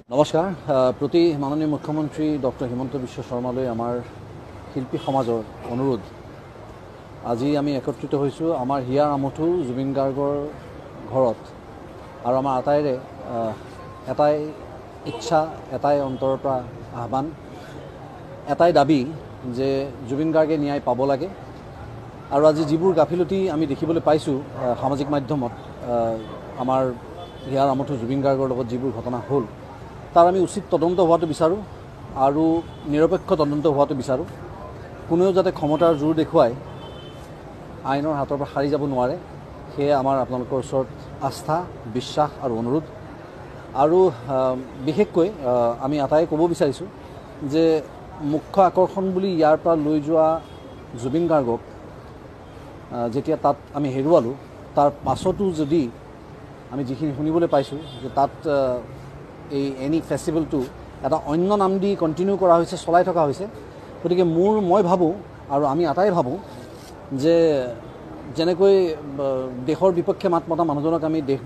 নমস্কাৰ। প্ৰতি মাননীয় মুখ্যমন্ত্ৰী ডক্টৰ হিমন্ত বিশ্ব শৰ্মালৈ আমাৰ শিল্পী সমাজৰ অনুৰোধ, আজি আমি একত্ৰিত হৈছোঁ আমাৰ হিয়াৰ আমঠু জুবিন গাৰ্গৰ ঘৰত আৰু আমাৰ আটাইৰে এটাই ইচ্ছা, এটাই অন্তৰৰ পৰা আহ্বান, এটাই দাবী যে জুবিন গাৰ্গে ন্যায় পাব লাগে। আৰু আজি যিবোৰ গাফিলতি আমি দেখিবলৈ পাইছোঁ সামাজিক মাধ্যমত, আমাৰ হিয়াৰ আমঠু জুবিন গাৰ্গৰ লগত যিবোৰ ঘটনা হ'ল, তাৰ আমি উচিত তদন্ত হোৱাটো বিচাৰোঁ আৰু নিৰপেক্ষ তদন্ত হোৱাটো বিচাৰোঁ। কোনেও যাতে ক্ষমতাৰ জোৰ দেখুৱাই আইনৰ হাতৰ পৰা সাৰি যাব নোৱাৰে, সেয়ে আমাৰ আপোনালোকৰ ওচৰত আস্থা, বিশ্বাস আৰু অনুৰোধ। আৰু বিশেষকৈ আমি এটাই ক'ব বিচাৰিছোঁ যে মুখ্য আকৰ্ষণ বুলি ইয়াৰ পৰা লৈ যোৱা জুবিন গাৰ্গক যেতিয়া তাত আমি হেৰুৱালোঁ, তাৰ পাছতো যদি আমি যিখিনি শুনিবলৈ পাইছোঁ যে তাত এই এনি ফেষ্টিভেলটো এটা অন্য নাম দি কণ্টিনিউ কৰা হৈছে, চলাই থকা হৈছে। গতিকে মই ভাবোঁ আৰু আমি আটাই ভাবোঁ যে যেনেকৈ দেশৰ বিপক্ষে মাত মতা মানুহজনক আমি দেশ